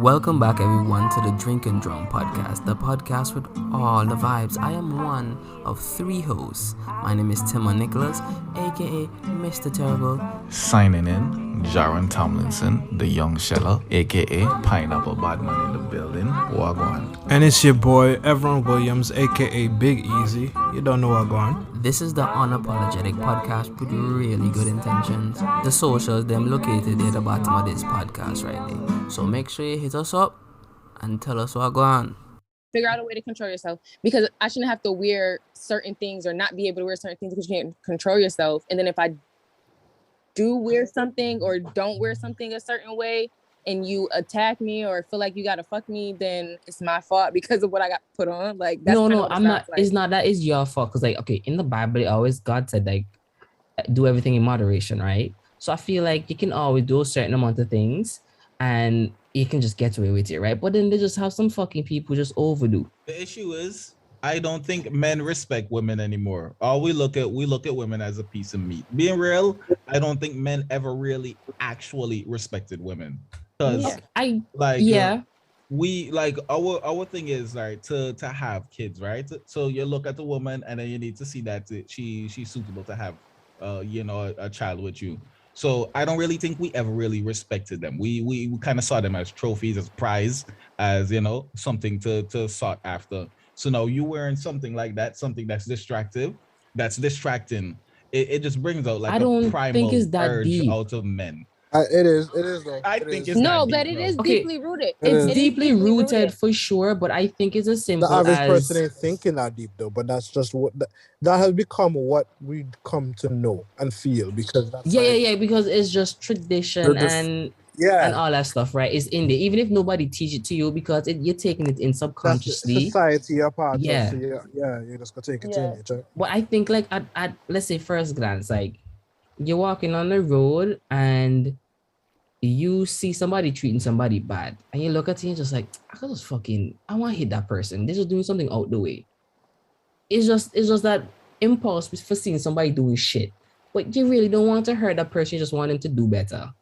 Welcome back, everyone, to the Drink and Drum podcast, the podcast with all the vibes. I am one of three hosts. My name is Timon Nicholas, aka Mr. Terrible. Signing in, Jaron Tomlinson, the young sheller, aka Pineapple Badman in the building. Wagwan. And it's your boy, Everon Williams, aka Big Easy. You don't know Wagwan. This is the unapologetic podcast with really good intentions. The socials, them located at the bottom of this podcast right there. So make sure you hit us up and tell us what going on. Figure out a way to control yourself, because I shouldn't have to wear certain things or not be able to wear certain things because you can't control yourself. And then if I do wear something or don't wear something a certain way and you attack me or feel like you gotta fuck me, then it's my fault because of what I got put on. Like that's no, I'm not. Like. It's not that is your fault, because like, okay, in the Bible, it always God said like do everything in moderation, right? So I feel like you can always do a certain amount of things and you can just get away with it, right? But then they just have some fucking people just overdo. The issue is, I don't think men respect women anymore. All we look at women as a piece of meat. Being real, I don't think men ever really actually respected women. Because we like our thing is like to have kids, right? So you look at the woman and then you need to see that she's suitable to have a child with you. So I don't really think we ever really respected them. We kind of saw them as trophies, as prize, as something to sought after. So now you wearing something like that, something that's distracting. It just brings out like a primal urge deep. Out of men. It is. Though. I think it's no, deep, but it is deeply rooted. It's deeply rooted for sure, but I think it's as simple as... The average person ain't thinking that deep though, but that's just what that has become what we come to know and feel, because that's because it's just tradition and all that stuff, right? It's in there, even if nobody teach it to you, because you're taking it in subconsciously. Society, you're part of. So you're just gonna take it in it. Right? But I think like at let's say first glance, like you're walking on the road and you see somebody treating somebody bad, and you look at it and just like, I want to hit that person. They're just doing something out the way. It's just that impulse for seeing somebody doing shit, but you really don't want to hurt that person. You just want them to do better.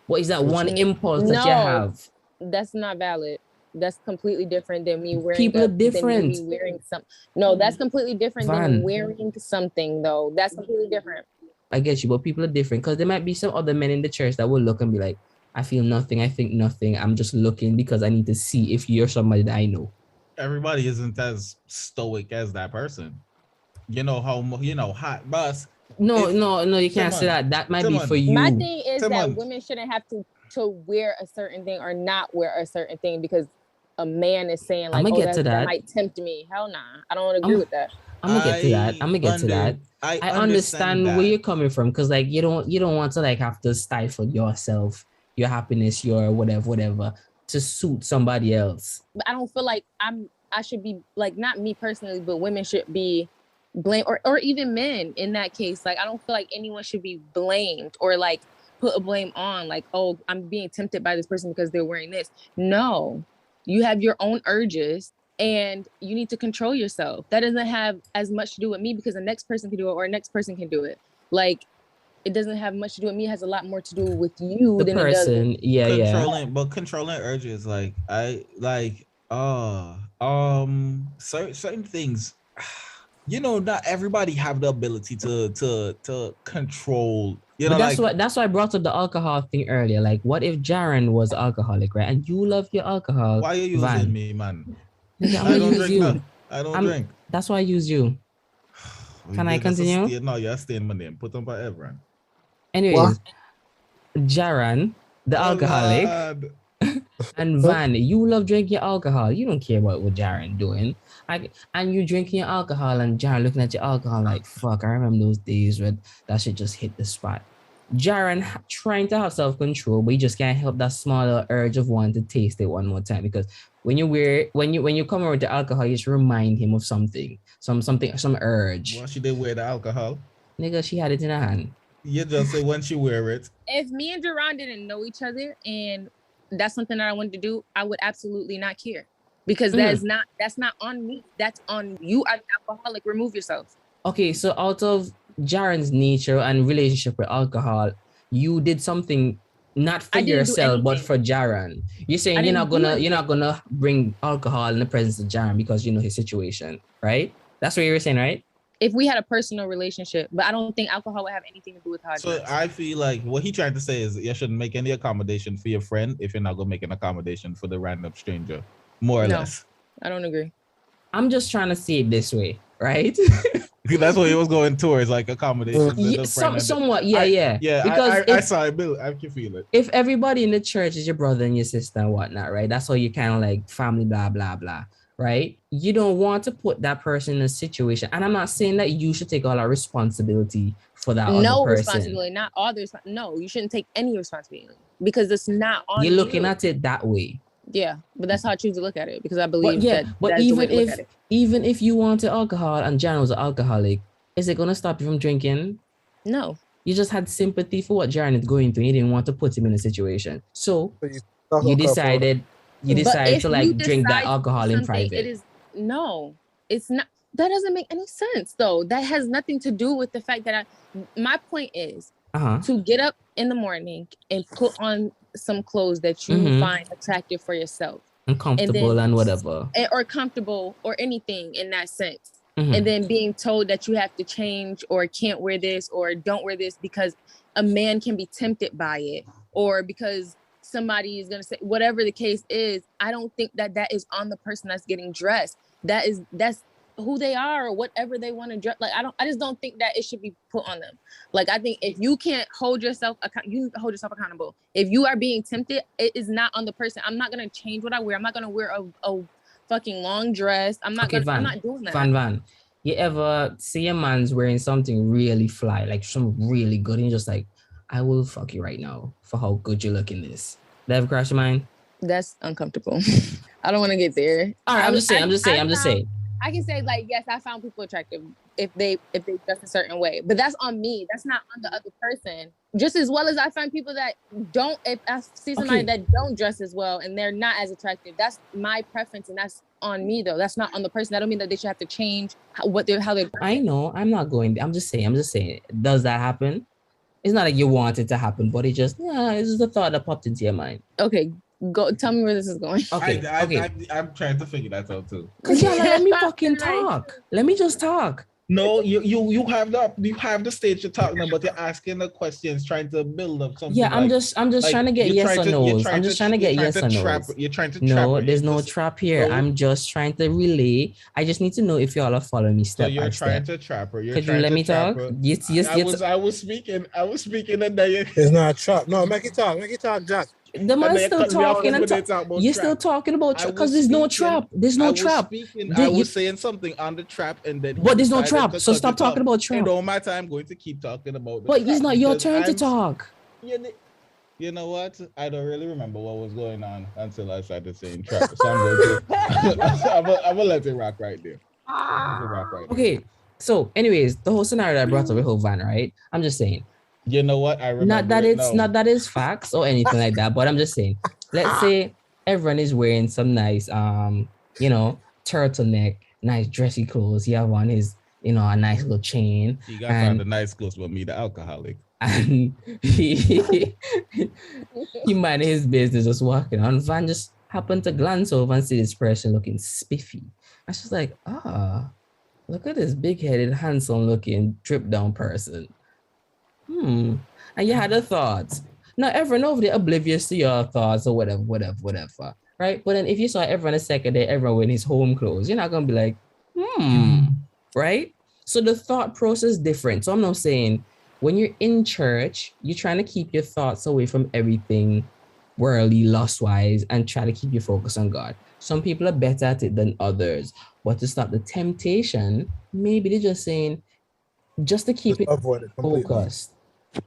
What is that one impulse that you have? That's not valid. That's completely different than me wearing. People are different. Than me wearing some. No, that's completely different than wearing something though. That's completely different. I get you, but people are different, because there might be some other men in the church that will look and be like, I feel nothing, I think nothing, I'm just looking because I need to see if you're somebody that I know. Everybody isn't as stoic as that person. Hot bus. No, you can't say that. That might be for you. My thing is that women shouldn't have to wear a certain thing or not wear a certain thing because a man is saying like, that might tempt me. Hell nah. I don't agree with that. I'm gonna get to that. I understand where you're coming from, because like you don't want to like have to stifle yourself, your happiness, your whatever to suit somebody else. But I don't feel like I should be like, not me personally, but women should be blamed, or even men in that case. Like I don't feel like anyone should be blamed or like put a blame on like, oh, I'm being tempted by this person because they're wearing this. No, you have your own urges. And you need to control yourself. That doesn't have as much to do with me, because the next person can do it or next person can do it. Like, it doesn't have much to do with me. It has a lot more to do with you than it does. Controlling urges, like certain things. Not everybody have the ability to control. But that's why I brought up the alcohol thing earlier. Like, what if Jaron was alcoholic, right? And you love your alcohol. Why are you using me, man? I don't drink. I don't drink. That's why I use you. Can I continue? No, you're staying my name. Put on by everyone. Anyways, Jaron, the alcoholic, and Van, you love drinking alcohol. You don't care about what Jaron doing. And you drinking your alcohol, and Jaron looking at your alcohol like, fuck, I remember those days when that shit just hit the spot. Jaron trying to have self-control, but you just can't help that smaller urge of wanting to taste it one more time, because when you come over to alcohol, you just remind him of something, some urge. Why she did wear the alcohol? Nigga, she had it in her hand. You just say when she wear it. If me and Jerron didn't know each other and that's something that I wanted to do, I would absolutely not care, because that's not on me. That's on you. As an alcoholic, remove yourself. Okay, so out of Jaron's nature and relationship with alcohol, you did something Not for I didn't do yourself, but anything. for Jaran. You're saying I you're didn't not do gonna bring alcohol in the presence of Jaran because you know his situation, right? That's what you were saying, right? If we had a personal relationship, but I don't think alcohol would have anything to do with how I So dress. I feel like what he tried to say is you shouldn't make any accommodation for your friend if you're not gonna make an accommodation for the random stranger, more or No. less. I don't agree. I'm just trying to see it this way, right? That's what he was going towards, like accommodations with Yeah, the friend. somewhat, yeah. Because I saw it, Bill. I can feel it. if everybody in the church is your brother and your sister and whatnot, right? That's how you kind of like family, blah, blah, blah, right? You don't want to put that person in a situation. And I'm not saying that you should take all our responsibility for that other No person. responsibility, not others. No, you shouldn't take any responsibility because it's not on You're looking you. at it that way. Yeah, but that's how I choose to look at it because I believe But that's the way to look at it. even if you wanted alcohol and Jaron was an alcoholic, is it gonna stop you from drinking? No. You just had sympathy for what Jaron is going through. You didn't want to put him in a situation. So you decided to like drink that alcohol in private. It is no, it's not. That doesn't make any sense though. That has nothing to do with the fact that my point is to get up in the morning and put on some clothes that you find attractive for yourself. And comfortable and whatever. Or comfortable or anything in that sense. And then being told that you have to change or can't wear this or don't wear this because a man can be tempted by it or because somebody is going to say whatever the case is. I don't think that is on the person that's getting dressed. That's who they are or whatever they want to dress. Like I just don't think that it should be put on them. Like I think if you can't hold yourself accountable. If you are being tempted, it is not on the person. I'm not going to change what I wear. I'm not going to wear a fucking long dress. I'm not doing that. Van, you ever see a man's wearing something really fly, like something really good, and you're just like, I will fuck you right now for how good you look in this. That ever cross your mind? That's uncomfortable. I don't want to get there. All right, I'm just saying. I can say like, yes, I found people attractive if they dress a certain way, but that's on me. That's not on the other person. Just as well as I find people that don't. If I see somebody that don't dress as well and they're not as attractive, that's my preference and that's on me though. That's not on the person. That don't mean that they should have to change how they're. I know. I'm not going. I'm just saying. Does that happen? It's not like you want it to happen, but it's just a thought that popped into your mind. Okay. Go tell me where this is going. Okay. I'm trying to figure that out too. Cause let me fucking talk. Let me just talk. No, you have the stage to talk now, but you're asking the questions, trying to build up something. Yeah, I'm just trying to get yes or no's. I'm just trying to get yes or no's. You're trying to no, there's no trap here. No. I'm just trying to relay. I just need to know if y'all are following me step by step. So you're trying to trap her. Could you let me talk? Yes. I was speaking, and then it's not a trap. No, make it talk, Jack. The man's still talking and you're still talking about trap because there's no trap. There's no trap. I was saying something on the trap and then. But there's no trap. So stop talking about trap. And all my time, I'm going to keep talking about. But it's not your turn to talk. You know what? I don't really remember what was going on until I started saying trap. So I'm gonna let it rock right there. Okay. So, anyways, the whole scenario that I brought up with whole van, right? I'm just saying. You know what? I remember. Not that it's facts or anything like that, but I'm just saying. Let's say everyone is wearing some nice, turtleneck, nice dressy clothes. He have on his, a nice little chain. You got found the nice clothes with me, the alcoholic. And he minded his business, just walking on. Van just happened to glance over and see this person looking spiffy. I was just like, look at this big-headed, handsome-looking, drip-down person. And you had a thought. Now, everyone over there oblivious to your thoughts or whatever, right? But then if you saw everyone a second day, everyone wearing his home clothes, you're not going to be like, right? So the thought process is different. So I'm not saying when you're in church, you're trying to keep your thoughts away from everything worldly, lust-wise, and try to keep your focus on God. Some people are better at it than others. But to stop the temptation, maybe they're just saying, just to keep it focused.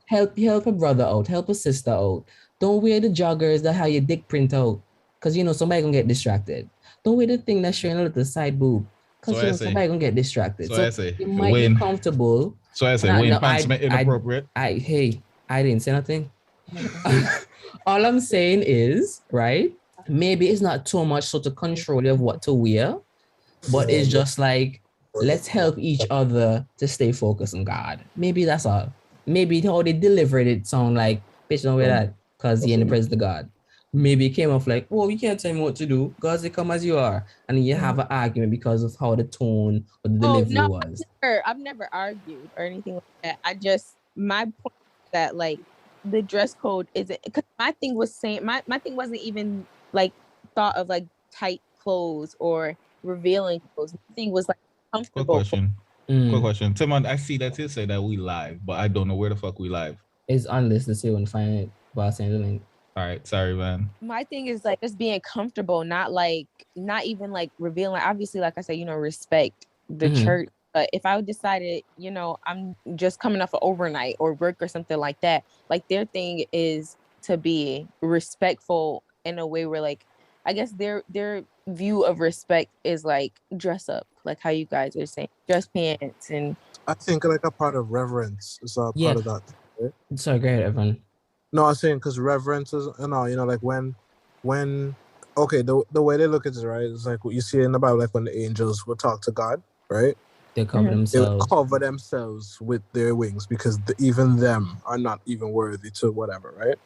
Help a brother out, help a sister out. Don't wear the joggers that have your dick print out, because somebody gonna get distracted. Don't wear the thing that's showing a little side boob, because somebody gonna get distracted. So you might be comfortable. So I say, Wayne pants inappropriate. I didn't say nothing. All I'm saying is, right? Maybe it's not too much so to control you of what to wear, but it's just like, let's help each other to stay focused on God. Maybe that's all. Maybe how they delivered it sound like, bitch, don't wear that. because you're in the presence of God. Maybe it came off like, oh, you can't tell me what to do. God say, come as you are. And you have an argument because of how the tone or the delivery was. I've never argued or anything like that. My point is that like the dress code isn't, because my thing was saying, my thing wasn't even like thought of like tight clothes or revealing clothes. My thing was like comfortable. Quick question. Timon, I see that you say that we live, but I don't know where the fuck we live. It's unlisted, so you won't find it by sending the link. All right, sorry, man. My thing is like just being comfortable, not even like revealing. Obviously, like I said, respect the church. But if I decided, I'm just coming off an overnight or work or something like that, like their thing is to be respectful in a way where like, I guess their view of respect is like dress up, like how you guys are saying, dress pants. And I think like a part of reverence is a part of that. Right? Sorry, go ahead, Evan. No, I was saying because reverence is, like when, okay, the way they look at it, right, it's like what you see in the Bible, like when the angels will talk to God, right? They cover themselves. They cover themselves with their wings because even them are not even worthy to whatever, right?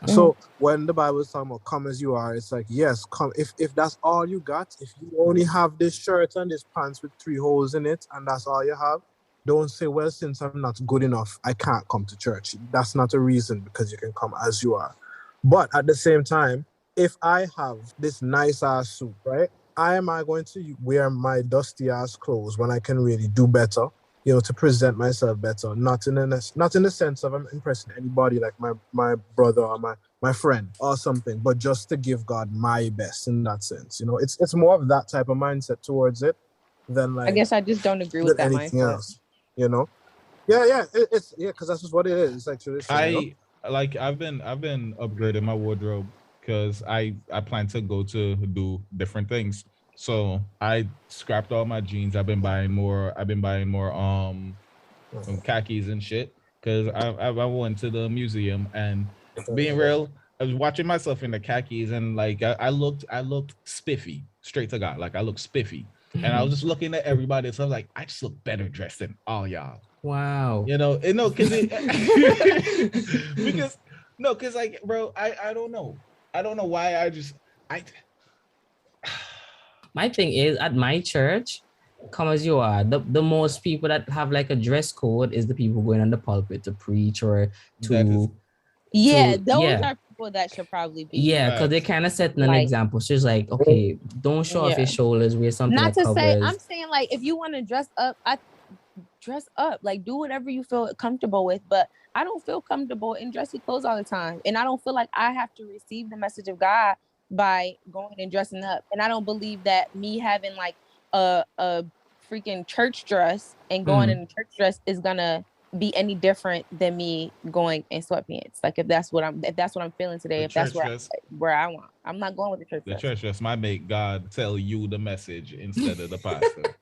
So when the Bible is talking about come as you are, it's like, yes, come. If that's all you got, if you only have this shirt and this pants with 3 holes in it and that's all you have, don't say, well, since I'm not good enough, I can't come to church. That's not a reason, because you can come as you are. But at the same time, if I have this nice ass suit, right? Am I going to wear my dusty ass clothes when I can really do better, to present myself better? Not in the sense of I'm impressing anybody like my brother or my friend or something, but just to give God my best in that sense. It's more of that type of mindset towards it than like. I guess I just don't agree with that anything mindset. else. Yeah, it's because that's just what it is. It's like tradition. I've been upgrading my wardrobe because I plan to go to do different things. So I scrapped all my jeans. I've been buying more khakis and shit because I went to the museum, and being real, I was watching myself in the khakis and like I looked spiffy, straight to God. Like I looked spiffy. And I was just looking at everybody, so I was like, I just look better dressed than all y'all. Wow. Because like, bro, I don't know. I don't know why My thing is, at my church, come as you are, the most people that have like a dress code is the people going on the pulpit to preach or to... those are people that should probably be. Yeah, because they kind of setting an example. So it's like, okay, don't show off your shoulders, wear something not that to covers. say, I'm saying like if you want to dress up, dress up, like do whatever you feel comfortable with. But I don't feel comfortable in dressy clothes all the time, and I don't feel like I have to receive the message of God by going and dressing up. And I don't believe that me having like a freaking church dress and going in a church dress is gonna be any different than me going in sweatpants. Like if that's what I'm feeling today, if that's where I want, I'm not going with the church dress. The church dress might make God tell you the message instead of the pastor.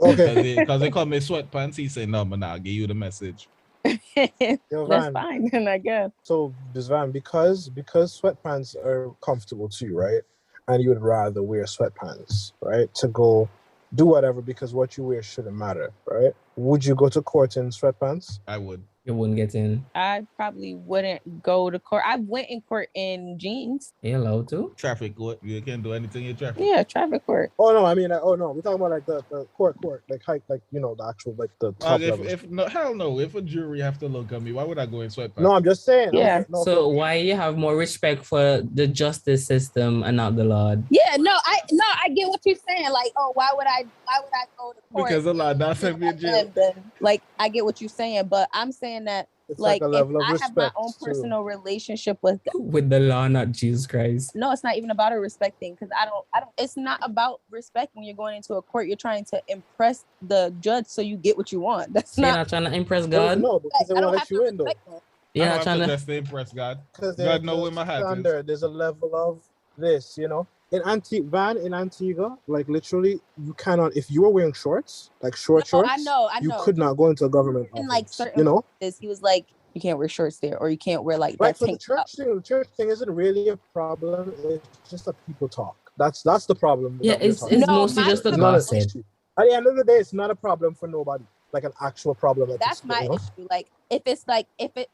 Okay. Because they call me sweatpants, he say no, but I'll give you the message. That's fine then, I guess. So this Van, because sweatpants are comfortable to you, right? And you would rather wear sweatpants, right? To go do whatever, because what you wear shouldn't matter, right? Would you go to court in sweatpants? I would. You wouldn't get in. I probably wouldn't go to court. I went in court in jeans. Are you allowed to? Traffic court. You can't do anything in traffic. Yeah, traffic court. Oh no, I mean, we're talking about like the court, like hike, like the actual like the top level. Hell no, if a jury have to look at me, why would I go in sweatpants? No, I'm just saying. Yeah. So why you have more respect for the justice system and not the Lord? Yeah, I get what you're saying. Like, oh, why would I go to court? Because the Lord not sent me in jail. Like, I get what you're saying, but I'm saying that it's like a level if of I respect have my own personal relationship with the law, not Jesus Christ. No, it's not even about a respect thing, because I don't. It's not about respect when you're going into a court. You're trying to impress the judge so you get what you want. That's You're not trying to impress God. No, because they I won't don't let have you to in though. respect You're not not trying to just impress God. Because God know where my hat is. There's a level of this, In Antigua, like literally, you cannot. If you were wearing shorts, like shorts, I know. you could not go into a government office. And like certain places, he was like, you can't wear shorts there, or you can't wear like right. that. So the church thing isn't really a problem. It's just a people talk. That's the problem. Yeah, it's mostly just the gossip. At the end of the day, it's not a problem for nobody. like an actual problem at That's this my point, issue. Like if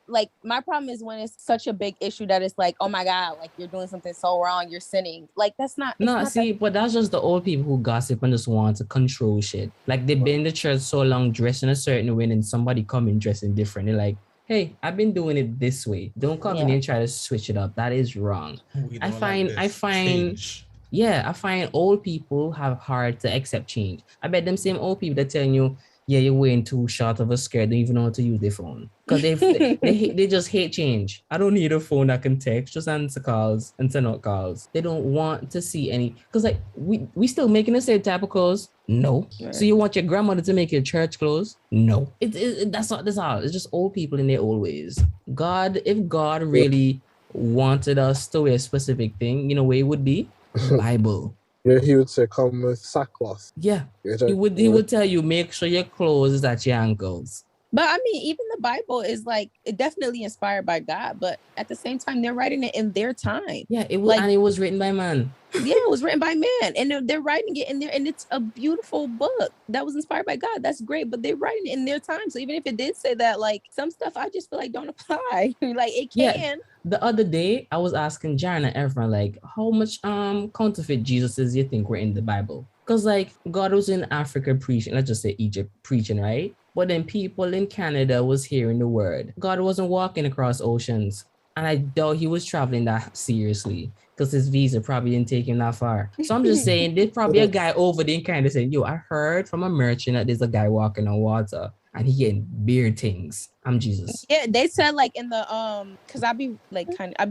my problem is when it's such a big issue that it's like, oh my God, like you're doing something so wrong, you're sinning. Like that's not. It's No, not see, but that's just the old people who gossip and just want to control shit. Like they've been in the church so long, dressing a certain way, and somebody come in dressing different. They're like, hey, I've been doing it this way. Don't come in and try to switch it up. That is wrong. I find change. yeah, I find old people have hard to accept change. I bet them same old people that telling you, yeah, you're wearing too short of a skirt, don't even know how to use their phone. Because they just hate change. I don't need a phone that can text, just answer calls and send out calls. They don't want to see any, because like we still making the same type of clothes? No. Right. So you want your grandmother to make your church clothes? No. That's all. It's just old people in their old ways. If God really wanted us to wear a specific thing, you know where it would be? Bible. Yeah, he would say, "Come with sackcloth." Yeah, he would tell you, make sure your clothes is at your ankles. But I mean, even the Bible is like definitely inspired by God, but at the same time, they're writing it in their time. Yeah, it was, and it was written by man. Yeah, it was written by man, and they're writing it in there, and it's a beautiful book that was inspired by God. That's great, but they're writing it in their time. So even if it did say that, like some stuff, I just feel like don't apply. Like it can. Yeah. The other day, I was asking Jaron and everyone, like, how much counterfeit Jesuses you think were in the Bible? Because like God was in Africa preaching, let's just say Egypt preaching, right? But then people in Canada was hearing the word. God wasn't walking across oceans. And I doubt he was traveling that seriously because his visa probably didn't take him that far. So I'm just saying there's probably a guy over there kind of saying, yo, I heard from a merchant that there's a guy walking on water and he getting beard things. I'm Jesus. Yeah, they said like in the because I'd be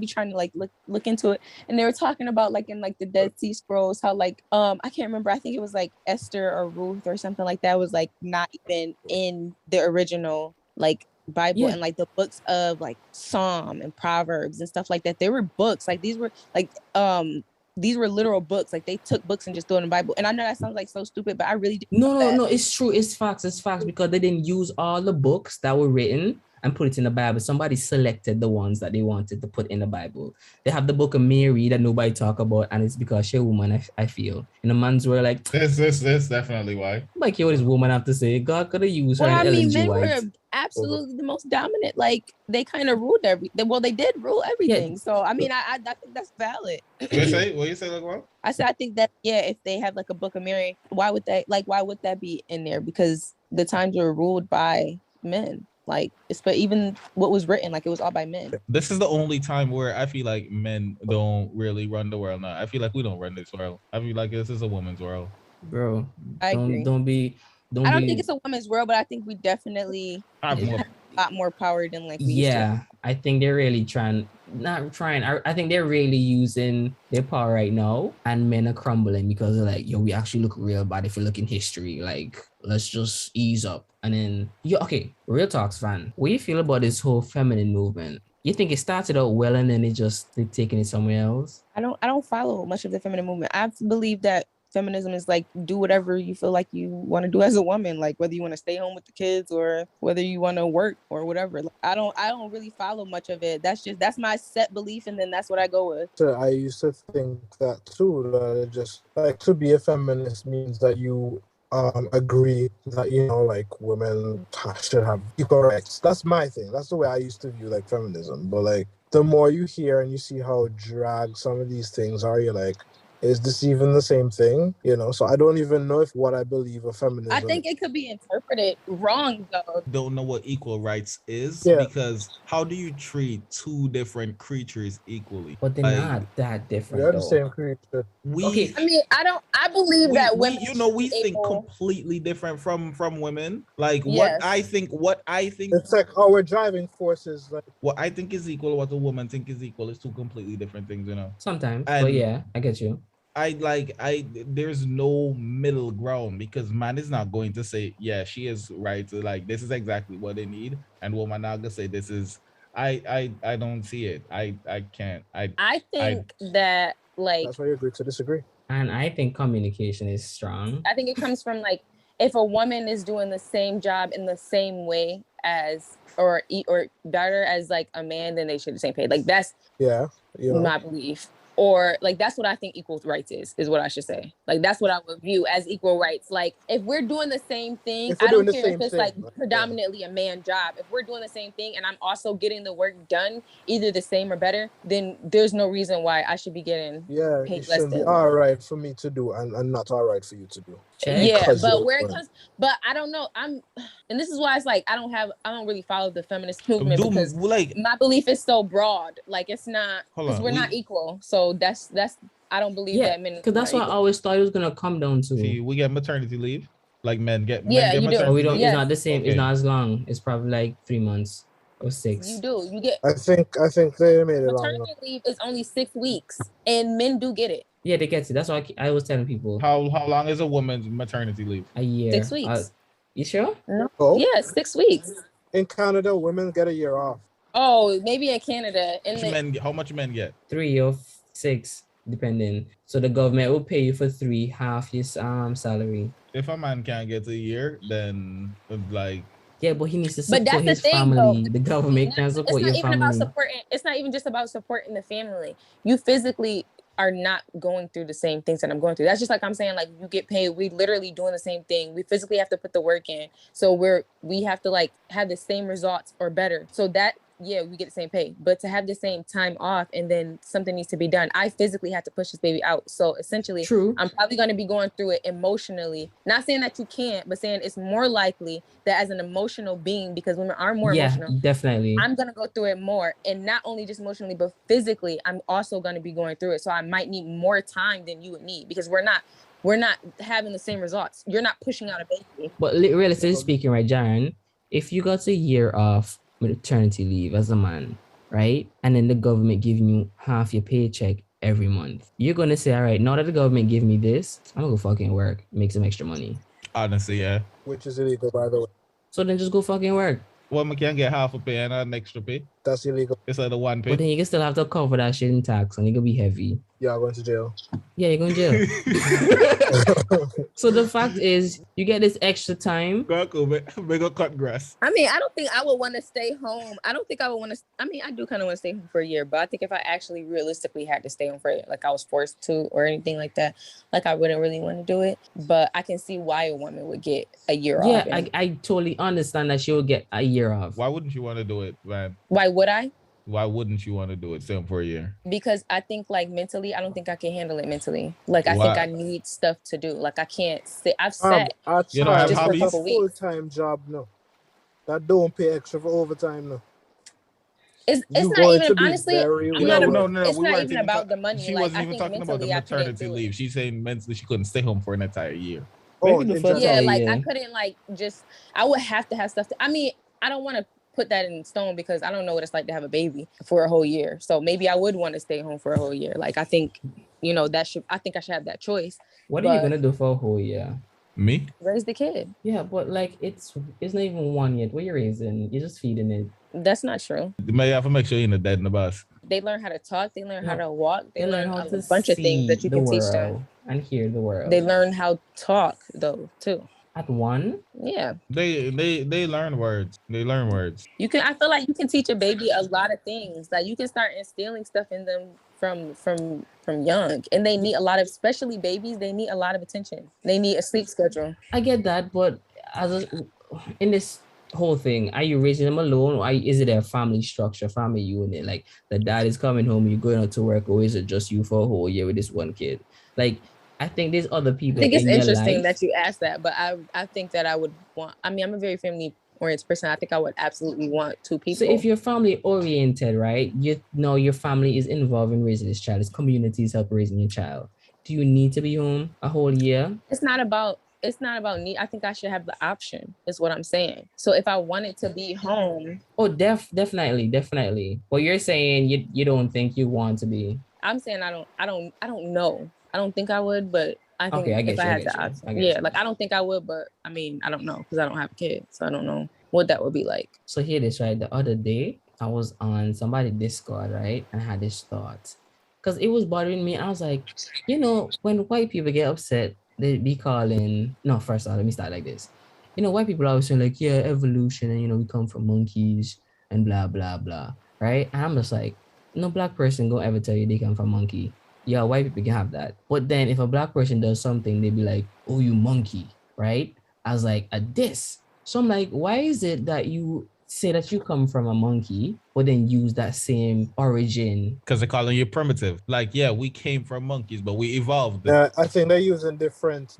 trying to like look into it, and they were talking about like in like the Dead Sea Scrolls how like I can't remember, I think it was like Esther or Ruth or something like that was like not even in the original like Bible, and like the books of like Psalm and Proverbs and stuff like that. They were books, like these were literal books. Like they took books and just threw it in the Bible. And I know that sounds like so stupid, but I really do. No, it's true. It's facts because they didn't use all the books that were written and put it in the Bible. Somebody selected the ones that they wanted to put in the Bible. They have the book of Mary that nobody talk about, and it's because she's a woman, I feel. And the man's were like, this definitely why. Like, what this woman have to say? God could have used her. Well, and I mean, Ellen G. men White. were absolutely the most dominant. Like they kind of ruled everything. Well, they did rule everything. So I mean, I think that's valid. What you say, like what? I said I think that if they have like a book of Mary, why would that be in there? Because the times were ruled by men. Like but even what was written, like it was all by men. This is the only time where I feel like men don't really run the world now. I feel like we don't run this world. I feel like this is a woman's world. Bro, I agree. I don't think it's a woman's world, but I think we definitely have a lot more power than like we used to. I think they're really I think they're really using their power right now, and men are crumbling because they're like, yo, we actually look real bad if you look in history. Like, let's just ease up. And then real talks, fan. What do you feel about this whole feminine movement? You think it started out well and then they're taking it somewhere else? I don't follow much of the feminine movement. I believe that feminism is like do whatever you feel like you want to do as a woman, like whether you want to stay home with the kids or whether you want to work or whatever. Like, I don't really follow much of it. That's my set belief, and then that's what I go with. So I used to think that too, that it just like to be a feminist means that you agree that, you know, like women should have equal rights. That's my thing. That's the way I used to view like feminism. But like the more you hear and you see how dragged some of these things are, you're like, is this even the same thing? You know, so I don't even know if what I believe of feminism. I think it could be interpreted wrong though. Don't know what equal rights is, because how do you treat two different creatures equally? But they're not that different. They're the same creature. I mean, I believe that women, we think completely different from women. Like what I think it's like our driving forces. Like what I think is equal, what a woman think is equal is two completely different things, you know. Sometimes, but yeah, I get you. There's no middle ground, because man is not going to say, yeah, she is right, like this is exactly what they need, and woman not gonna say this is. I don't see it. I can't. I think that like that's why you agree to disagree. And I think communication is strong. I think it comes from like if a woman is doing the same job in the same way as or better as like a man, then they should be the same pay. Like that's my belief. or like that's what I think equal rights is what I should say. Like that's what I would view as equal rights. Like if we're doing the same thing, If we're I don't doing the care if same it's thing, like right? predominantly a man job. If we're doing the same thing and I'm also getting the work done either the same or better, then there's no reason why I should be getting Yeah, paid it less should be than. all right for me to do and not all right for you to do. Yeah, Because but you're where it woman. comes, but I don't know. And this is why it's like I don't really follow the feminist movement because like my belief is so broad. Like it's not hold because on, we're not equal. So that's I don't believe Yeah, that men because that's are what I equal. always thought it was gonna come down to. see, we get maternity leave. Like men get Yeah, you do. But we maternity don't. leave. It's Yes, not the same. It's Okay. not as long. It's probably like 3 months or you 6. do. You get I think they made it long enough. maternity leave is only 6 weeks, and men do get it. Yeah, they get it. That's why I was telling people How long is a woman's maternity leave? a year. 6 weeks. You sure? No. Oh, Yeah, 6 weeks. in Canada, women get a year off. Oh, maybe in Canada. How much men get? 3 or 6, depending. So the government will pay you for 3, half your salary. If a man can't get a year, then like Yeah, but he needs to But support that's the his thing, family. though. The government can It's support not your even about family. supporting. It's not even just about supporting the family. You physically are not going through the same things that I'm going through. That's just like I'm saying, like you get paid. We literally doing the same thing. We physically have to put the work in. So we have to like have the same results or better. So that yeah, we get the same pay. But to have the same time off and then something needs to be done, I physically have to push this baby out. So essentially, True. I'm probably going to be going through it emotionally. Not saying that you can't, but saying it's more likely that as an emotional being, because women are more emotional, definitely. I'm going to go through it more. And not only just emotionally, but physically, I'm also going to be going through it. So I might need more time than you would need because we're not having the same results. You're not pushing out a baby. But realistically speaking, right, Jaren, if you got a year off maternity leave as a man, right, and then the government giving you half your paycheck every month, you're gonna say, all right, now that the government give me this, I'm gonna go fucking work, make some extra money. Honestly, yeah. Which is illegal, by the way. So then just go fucking work. Well, we can get half a pay and an extra pay. That's illegal. It's like the one pay. But then you can still have to cover that shit in tax, and it could be heavy. Yeah, going to jail. Yeah, you're going to jail. So the fact is, you get this extra time. We go cut grass. I mean, I don't think I would want to stay home. I don't think I would want to. I mean, I do kind of want to stay home for a year, but I think if I actually realistically had to stay home for it, like I was forced to or anything like that, like I wouldn't really want to do it. But I can see why a woman would get a year off. Yeah, I totally understand that she would get a year off. Why wouldn't you want to do it, man? Why would I? Why wouldn't you want to do it? Stay home for a year. Because I think like mentally, I don't think I can handle it mentally. Like I think I need stuff to do. Like I can't sit. I've sat. You know, I have just for a hobbies. couple weeks. Full-time job, no. That don't pay extra for overtime, no. It's You not going to even be honestly. very I'm not, No. it's We not weren't even even about the money. She Like wasn't I even think talking about the mentally, I couldn't maternity do it. leave. She's saying mentally she couldn't stay home for an entire year. Oh, Maybe in before general. Yeah, that, like yeah. I couldn't like just. I would have to have stuff. I mean, I don't want to put that in stone because I don't know what it's like to have a baby for a whole year. So maybe I would want to stay home for a whole year. Like I think, you know, I think I should have that choice. What are you gonna do for a whole year? Me? Raise the kid. Yeah, but like it's not even one yet. What you're raising, you're just feeding it. That's not true. You may have to make sure you're not dead in the bus. They learn how to talk. They learn how No. to walk. They learn how a bunch of things that you can teach them. and hear the world. They learn how to talk though too. At one? Yeah. They learn words. They learn words. You can. I feel like you can teach a baby a lot of things. Like you can start instilling stuff in them from young, and they need a lot of, especially babies. They need a lot of attention. They need a sleep schedule. I get that, but in this whole thing, are you raising them alone, or is it a family structure, family unit? Like the dad is coming home, you're going out to work, or is it just you for a whole year with this one kid? Like I think there's other people. I think it's in your interesting life. that you asked that, but I think that I would want. I mean, I'm a very family oriented person. I think I would absolutely want 2 people. So if you're family oriented, right? You know your family is involved in raising this child. It's communities help raising your child. Do you need to be home a whole year? It's not about need. I think I should have the option, is what I'm saying. So if I wanted to be home. Oh, definitely. Well, you're saying you don't think you want to be. I'm saying I don't know. I don't think I would, but I think if I had the option. Yeah, like I don't think I would, but I mean, I don't know because I don't have a kid. So I don't know what that would be like. So hear this, right? The other day I was on somebody's Discord, right? And I had this thought. Because it was bothering me. I was like, you know, when white people get upset, they be calling. No, first of all, let me start like this. You know, white people always say like, yeah, evolution, and you know, we come from monkeys and blah blah blah, right? And I'm just like, no black person gonna ever tell you they come from monkey. Yeah, white people can have that. But then if a black person does something, they'd be like, "Oh, you monkey," right? I was like, "A this." So I'm like, why is it that you say that you come from a monkey, but then use that same origin? Because they're calling you primitive. Like, yeah, we came from monkeys, but we evolved. Yeah, I think they're using different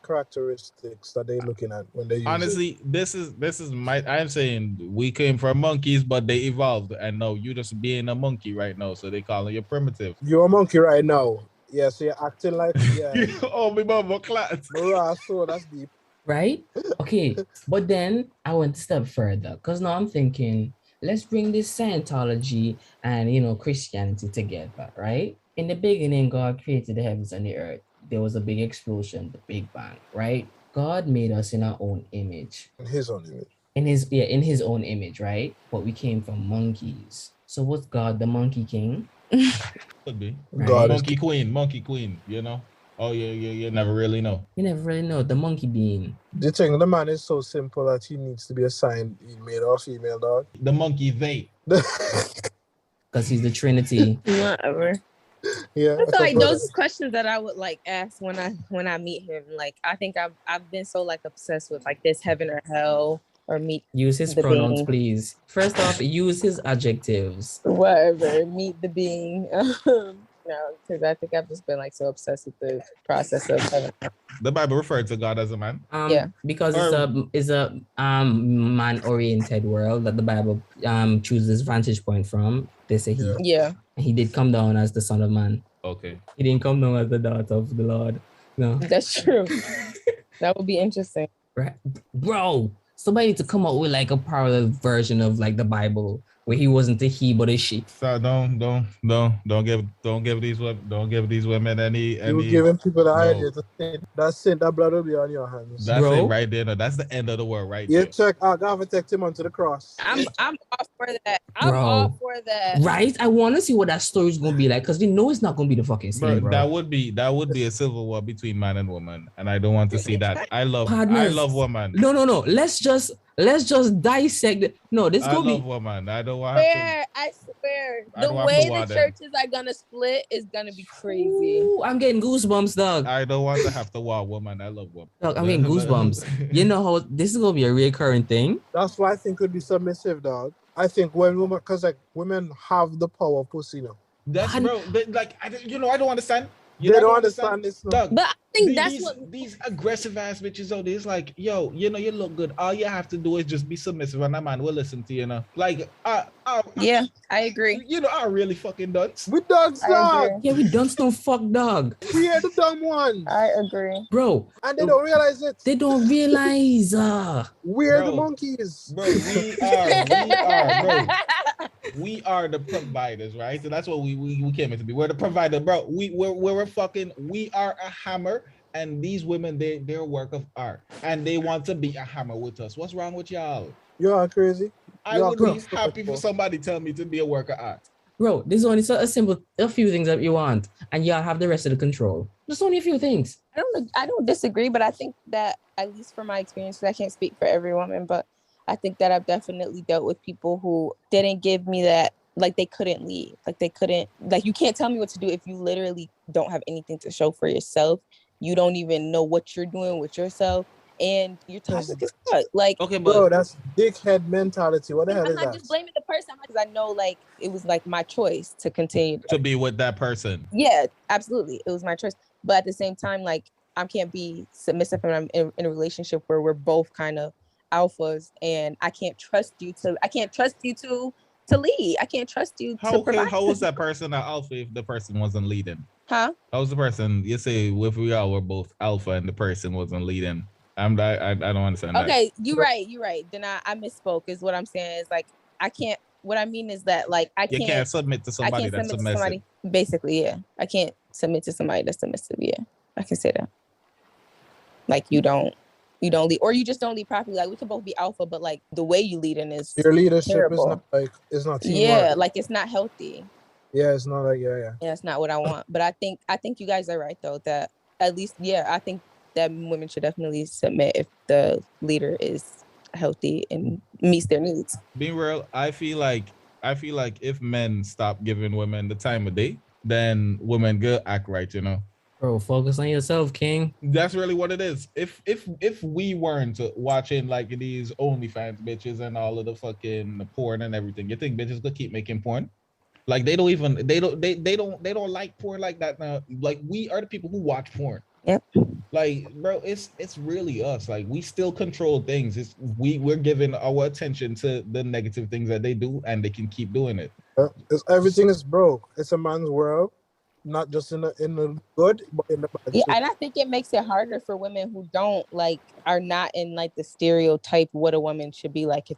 characteristics that they're looking at when they use it. Honestly, this is my. I'm saying we came from monkeys, but they evolved, and no, you just being a monkey right now, so they calling you primitive. You're a monkey right now. Yeah, so you're acting like Oh, me mama class. So that's deep. Right? Okay. But then I went a step further because now I'm thinking, let's bring this Scientology and Christianity together, right? In the beginning, God created the heavens and the earth. There was a big explosion, the Big Bang, right? God made us in our own image. In his own image. In his own image, right? But we came from monkeys. So was God the monkey king? Could be. Right? God Monkey queen, you know? Oh, yeah, you never really know. You never really know. The monkey being. The thing, the man is so simple that he needs to be assigned male or female, dog. The monkey they. Because he's the Trinity. Whatever. Yeah. I feel like those are questions that I would like ask when I meet him. Like I think I've been so like obsessed with like this heaven or hell or meet. Use his the pronouns, being. please. First off, use his adjectives. Whatever. Meet the being. No, because I think I've just been like so obsessed with the process of heaven. The Bible referred to God as a man. Yeah. Because it's a man-oriented world that the Bible chooses vantage point from. They say he did come down as the Son of Man. Okay. He didn't come down as the daughter of the Lord. No. That's true. That would be interesting. Right. Bro, somebody needs to come up with like a parallel version of like the Bible where he wasn't a he but a she. So don't give these women any. You're giving people the idea to think that sin, that blood will be on your hands. That's it right there. No, that's the end of the world right there. Check. I gotta take him onto the cross. I'm all for that. I'm all for that. Right? I want to see what that story is gonna be like because we know it's not gonna be the fucking same, bro. That would be a civil war between man and woman, and I don't want to see that. I love woman. No. Let's just dissect it. No, this is gonna be. I love woman. I don't want to. I swear, the way the churches are gonna split is gonna be crazy. Ooh, I'm getting goosebumps, dog. I don't want to have to war woman. I love woman. Dog, I'm getting goosebumps. You know how this is gonna be a recurring thing. That's why I think could be submissive, dog. I think when women, because like women have the power of pussy now. That's bro. Like I don't understand. They don't understand this. Dog, but I think that's what these aggressive ass bitches out there is like, yo, you look good. All you have to do is just be submissive, and that man will listen to you. Like, yeah, I agree. I really fucking dunce. We dunce, dog. Yeah, we dunce don't fuck, dog. We are the dumb ones. I agree, bro. And they don't realize it. They don't realize. We're the monkeys, bro. We are the providers, right? So that's what we came in to be. We're the provider, bro. We are a hammer, and these women, they're a work of art, and they want to be a hammer with us. What's wrong with y'all? You are crazy. I would be happy for somebody tell me to be a work of art. Bro, there's only a few things that you want, and y'all have the rest of the control. There's only a few things. I don't disagree, but I think that at least from my experience, I can't speak for every woman, but I think that I've definitely dealt with people who didn't give me that, like they couldn't leave. Like you can't tell me what to do if you literally don't have anything to show for yourself. You don't even know what you're doing with yourself, and you're toxic as fuck. Like, okay, but bro, that's dickhead mentality. What the hell is that? I'm not just blaming the person because I know like it was like my choice to continue to be with that person. Yeah, absolutely, it was my choice. But at the same time, like I can't be submissive when I'm in a relationship where we're both kind of alphas, and I can't trust you to lead. I can't trust you to provide. How was that person an alpha if the person wasn't leading? Huh? How was the person? You say if we all were both alpha and the person wasn't leading. I don't understand that. Okay, you're right. Then I misspoke. Is what I'm saying is like I can't. What I mean is that like you can't submit to somebody that's submissive. Basically, yeah. I can't submit to somebody that's submissive. Yeah, I can say that. Like you don't lead, or you just don't lead properly. Like we could both be alpha, but like the way you lead in is your leadership terrible. It's not teamwork. Yeah, like it's not healthy. Yeah, it's not like yeah. Yeah, it's not what I want. But I think you guys are right though, that at least I think that women should definitely submit if the leader is healthy and meets their needs. Being real, I feel like if men stop giving women the time of day, then women go act right, you know. Bro, focus on yourself, King. That's really what it is. If we weren't watching like these OnlyFans bitches and all of the fucking porn and everything, you think bitches could keep making porn? Like they don't like porn like that now. Like we are the people who watch porn. Yep. Like, bro, it's really us. Like we still control things. We're giving our attention to the negative things that they do, and they can keep doing it. Everything is broke. It's a man's world, not just in the good, but in the bad. Yeah, and I think it makes it harder for women who don't like are not in like the stereotype what a woman should be like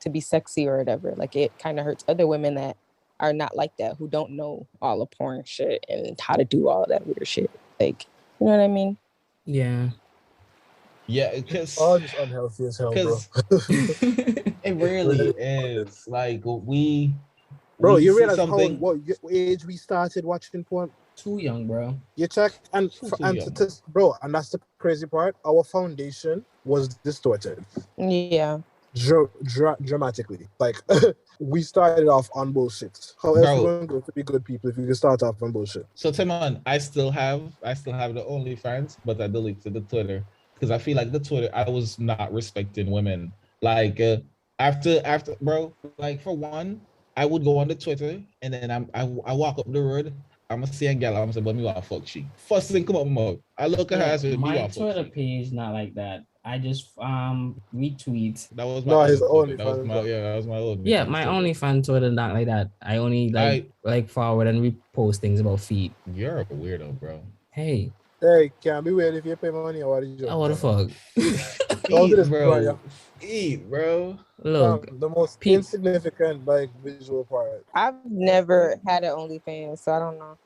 to be sexy or whatever. Like it kind of hurts other women that are not like that, who don't know all the porn shit and how to do all that weird shit. Like, you know what I mean? Yeah. Yeah, because all just unhealthy as hell, bro. It really is. Like bro, you see realize something. what age we started watching porn? Too young, bro. You check and bro, and that's the crazy part. Our foundation was distorted. Yeah. Dramatically. Like we started off on bullshit. How else we gonna go to be good people if we can start off on bullshit? So Timon, I still have the OnlyFans, but I deleted the Twitter because I feel like the Twitter I was not respecting women. Like after bro, like for one, I would go on the Twitter and then I walk up the road. I'm gonna see a girl. I'm gonna say, "But me want fuck she." First thing come up my mouth. I look at her. I say, "My Twitter page not like that. I just retweet." That was my his only. That was my own. Yeah, my OnlyFans Twitter not like that. I only like forward and repost things about feet. You're a weirdo, bro. Hey, can't be weird if you pay money or what did you? Oh, what the fuck? Eat, bro. Look, the most insignificant like visual part. I've never had an OnlyFans, so I don't know.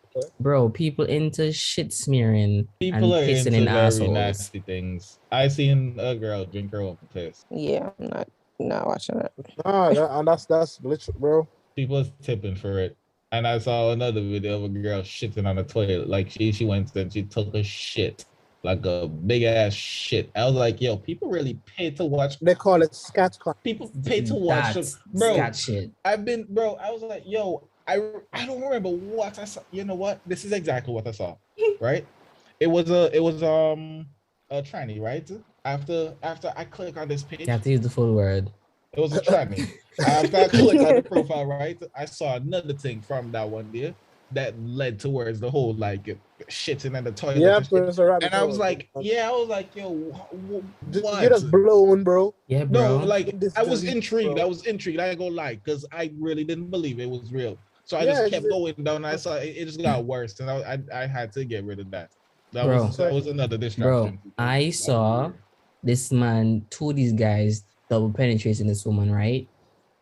Bro, people into shit smearing people and are pissing into in very assholes. Nasty things. I seen a girl drink her own piss. Yeah, I'm not watching it. Nah, and that's literal, bro. People are tipping for it. And I saw another video of a girl shitting on the toilet. Like she went and she took a shit. Like a big ass shit. I was like, yo, people really pay to watch. They call it scat. People pay to watch bro. Scat shit. I was like, yo, I don't remember what I saw. You know what? This is exactly what I saw. Right? It was a tranny, right? After I click on this page. You have to use the full word. It was a tranny. After I clicked on the profile, right? I saw another thing from that one there that led towards the whole like shitting in the toilet. Yeah, and I was like, yo, what? You just blown, bro. Yeah, bro. No, like I was intrigued. Bro. I was intrigued. I ain't gonna lie, because I really didn't believe it was real. So I just kept going down. And I saw it just got worse, and I had to get rid of that. That was another distraction. Bro, I saw this man, two of these guys double penetrating this woman, right?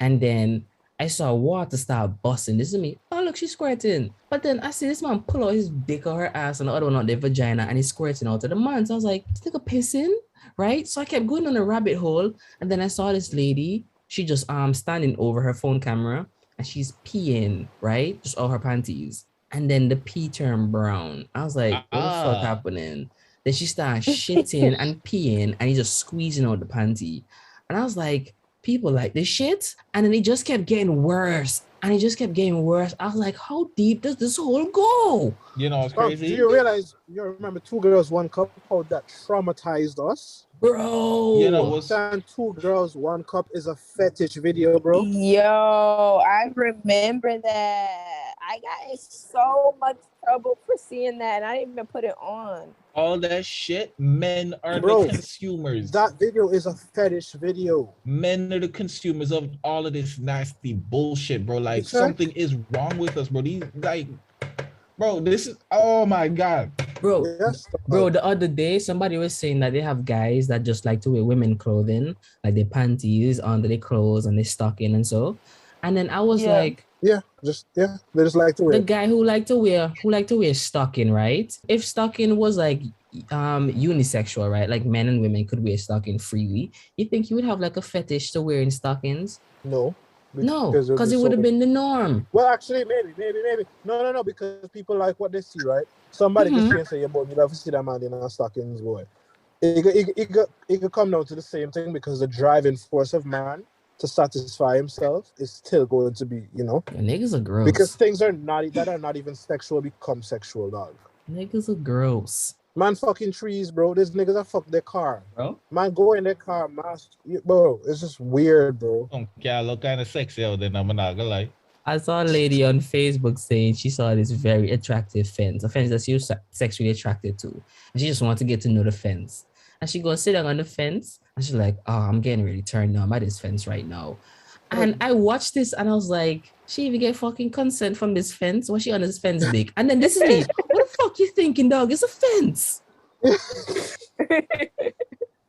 And then I saw water start busting. This is me. Oh, look, she's squirting. But then I see this man pull out his dick or her ass and the other one out their vagina and he's squirting out of the man. So I was like, this nigga pissing, right? So I kept going on a rabbit hole. And then I saw this lady. She just standing over her phone camera and she's peeing, right? Just all her panties. And then the pee turned brown. I was like, what the fuck happening? Then she started shitting and peeing and he just squeezing out the panty. And I was like, people like this shit. And then it just kept getting worse. And it just kept getting worse. I was like, how deep does this hole go? You know, it's crazy. Do you realize, you remember 2 Girls, 1 Cup, how that traumatized us? Bro. You know, 2 Girls, 1 Cup is a fetish video, bro. Yo, I remember that. I got in so much trouble for seeing that, and I didn't even put it on. All that shit, men are the consumers. That video is a fetish video. Men are the consumers of all of this nasty bullshit, bro. Like something is wrong with us, bro. These like, bro, this is oh my god, bro. Bro, the other day somebody was saying that they have guys that just like to wear women clothing, like their panties under their clothes and their stocking and so. And then I was like, they just like to wear. The guy who like to wear stocking, right? If stocking was like unisexual, right? Like men and women could wear stocking freely. You think you would have like a fetish to wearing stockings? No. No, because it would have been the norm. Well, actually, maybe. No, because people like what they see, right? Somebody just can't say, but you have to see that man in our stockings, boy. It could come down to the same thing because the driving force of man to satisfy himself is still going to be, you know, Niggas are gross. because things are not even sexual become sexual, dog. Niggas are gross. Man fucking trees, bro. There's niggas that fuck their car. Bro? Man go in their car, bro. It's just weird, bro. Yeah, look kind of sexy out there, I'm not gonna lie. I saw a lady on Facebook saying she saw this very attractive fence, a fence that she was sexually attracted to. And she just wanted to get to know the fence. And she goes sit down on the fence and she's like, oh, I'm getting really turned on by this fence right now. And I watched this and I was like, she even get fucking consent from this fence? Was she on this fence dick? And then this is me. What the fuck you thinking, dog? It's a fence.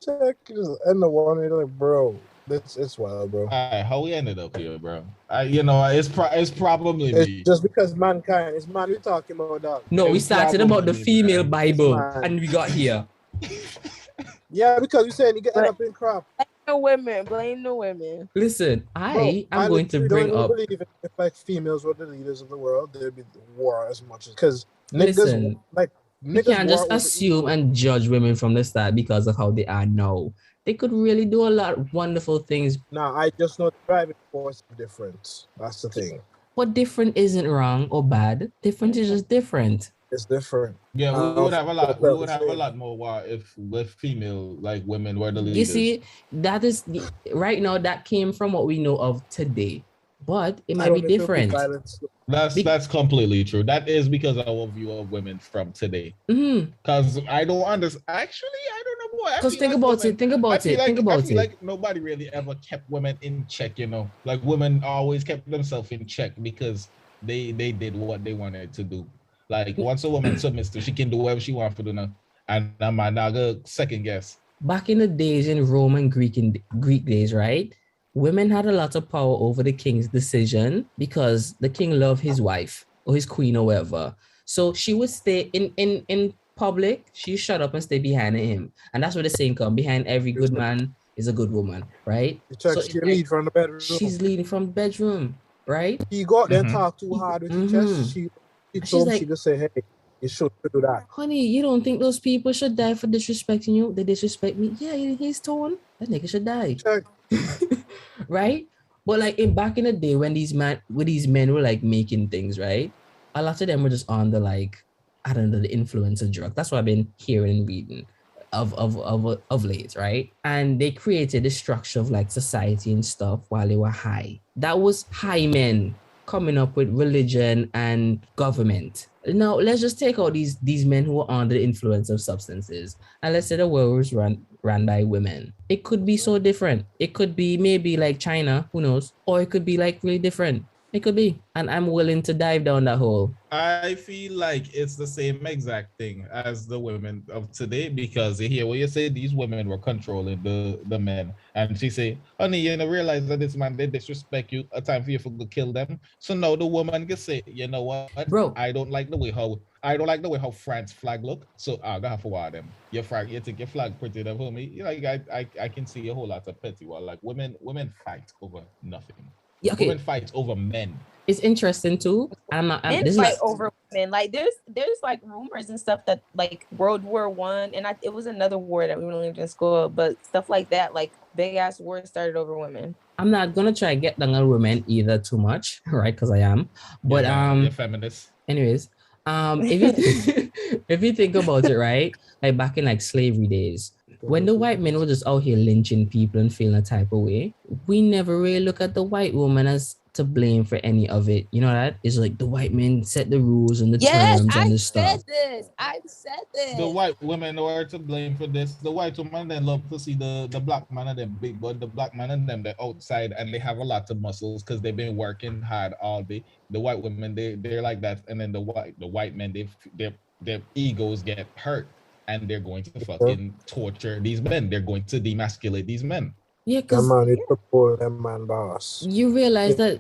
Check just end the one and like, bro. It's wild, bro. How we ended up here, bro? It's probably me. Just because mankind. It's man we talking about, dog. No, we started about the female Bible and we got here. Yeah, because you said you get end up in crap. Blame the women. Listen, I'm going to bring up. Believe if like females were the leaders of the world, there'd be war as much as because listen. Like you can't just assume and judge women from the start because of how they are now. They could really do a lot of wonderful things. Nah, I just know the driving force is different. That's the thing. What different isn't wrong or bad. Different is just different. It's different. Yeah, we would have a lot. We would have a lot more war if female like women were the leaders. You see, that is right now. That came from what we know of today, but it might be different. That's completely true. That is because of our view of women from today. Because I don't understand. Actually, I don't know what. Because think about it. I feel like nobody really ever kept women in check. You know, like women always kept themselves in check because they did what they wanted to do. Like once a woman submits to, she can do whatever she wants to do now, and I'm not gonna second guess. Back in the days in Rome and Greek days, right? Women had a lot of power over the king's decision because the king loved his wife or his queen or whatever. So she would stay in public. She shut up and stay behind him, and that's where the saying come: behind every good man is a good woman, right? So she lead from the bedroom. She's leading from the bedroom, right? He got there and talk too hard with his chest. She's like, she just say, hey, you should do that. Honey, you don't think those people should die for disrespecting you? They disrespect me. Yeah, he's torn. That nigga should die. Right? But like back in the day when these men were like making things, right? A lot of them were just on the like, I don't know, the influence of drug. That's what I've been hearing and reading of late, right? And they created the structure of like society and stuff while they were high. That was high men coming up with religion and government. Now let's just take out these men who are under the influence of substances, and let's say the world was run by women. It could be so different. It could be maybe like China, who knows, or it could be like really different. It could be, and I'm willing to dive down that hole. I feel like it's the same exact thing as the women of today, because you hear what you say, these women were controlling the men, and she say, honey, you know, realize that this man, they disrespect you, a time for you to kill them. So now the woman can say, you know what, bro, I don't like the way how France flag look, so I'm gonna have to wear them. You think your flag pretty enough for me? Like I can see a whole lot of petty war. Like women fight over nothing. Yeah, okay. Women fight over men. It's interesting too. Men fight over women. Like there's like rumors and stuff that like World War I, and it was another war that we learned in school, but stuff like that, like big ass wars started over women. I'm not gonna try to get down on women either too much, right? Because I am. But you're feminist. Anyways, if you think about it, right? Like back in like slavery days, when the white men were just out here lynching people and feeling a type of way, we never really look at the white woman as to blame for any of it. You know that? It's like the white men set the rules and the terms and the stuff. I've said this. The white women were to blame for this. The white women then love to see the black man and them big, but the black man and them, they're outside and they have a lot of muscles because they've been working hard all day. The white women, they're like that, and then the white men, their egos get hurt. And they're going to fucking torture these men. They're going to demasculate these men. Yeah, because boss. You realize that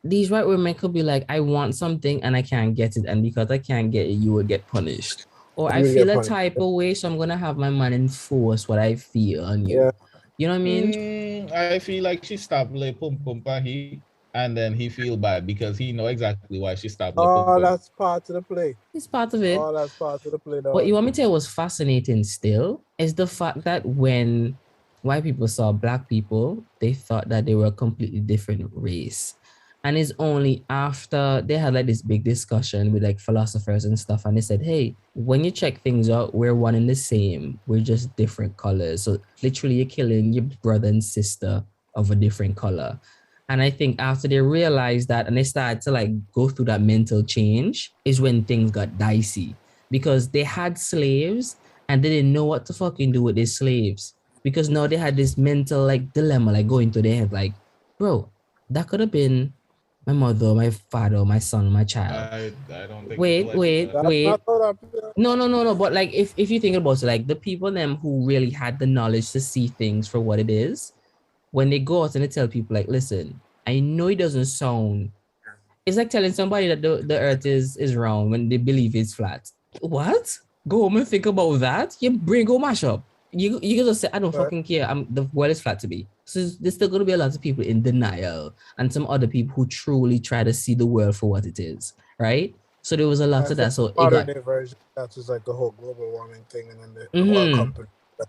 these white women could be like, I want something and I can't get it. And because I can't get it, you will get punished. Or I feel a type of way, so I'm going to have my man enforce what I feel on you. Yeah. You know what I mean? I feel like she stopped like pum pum he. And then he feel bad because he know exactly why she stopped. That's part of the play. It's part of it. That's part of the play. What you want me to tell was fascinating still is the fact that when white people saw black people, they thought that they were a completely different race. And it's only after they had like this big discussion with like philosophers and stuff, and they said, hey, when you check things out, we're one and the same. We're just different colors. So literally you're killing your brother and sister of a different color. And I think after they realized that and they started to like go through that mental change is when things got dicey, because they had slaves and they didn't know what to fucking do with these slaves, because now they had this mental like dilemma like going to their head like, bro, that could have been my mother, my father, my son, my child. I don't think. Wait. No. But like, if you think about it, like the people them who really had the knowledge to see things for what it is, when they go out and they tell people like, listen, I know it doesn't sound. It's like telling somebody that the earth is round when they believe it's flat. What? Go home and think about that. Your brain go mash up. You can just say, I don't fucking care. The world is flat to me. So there's still going to be a lot of people in denial and some other people who truly try to see the world for what it is, right? So there was a lot of that. So modern version, that was like the whole global warming thing, and then the oil company.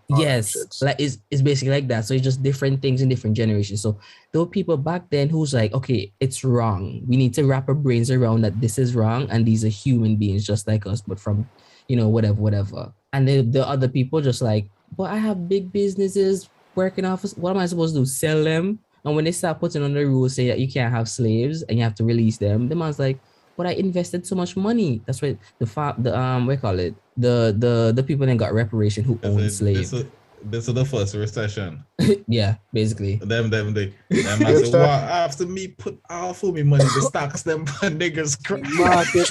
Yes, like it's basically like that. So it's just different things in different generations. So there were people back then who's like, okay, it's wrong. We need to wrap our brains around that this is wrong, and these are human beings just like us, but from, whatever. And the other people just like, but I have big businesses working off. What am I supposed to do? Sell them? And when they start putting on the rules, say that you can't have slaves and you have to release them, the man's like, but I invested so much money. That's what the people that got reparation who owned slaves. This is the first recession. Yeah, basically. Them say, well, after me put half of me money, the stocks them niggas market.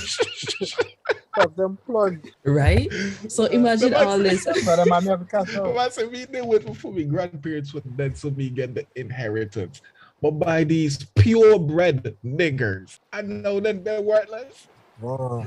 Have them plunge. Right? So imagine all this. I say me they wait for me grandparents would then so me get the inheritance. But by these purebred niggers, I know that they're worthless. Wow.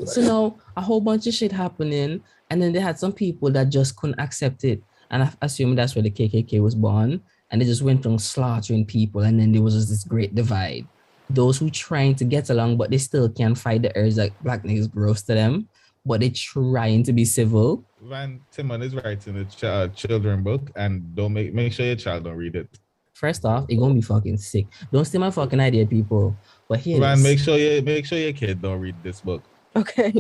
So now a whole bunch of shit happening, and then they had some people that just couldn't accept it. And I assume that's where the KKK was born. And they just went on slaughtering people, and then there was just this great divide. Those who trying to get along, but they still can't fight the urge that black niggas gross to them, but they trying to be civil. Van Timon is writing a children book, and don't make sure your child don't read it. First off, it gonna be fucking sick. Don't steal my fucking idea, people. But here, Van, make sure your kid don't read this book. Okay.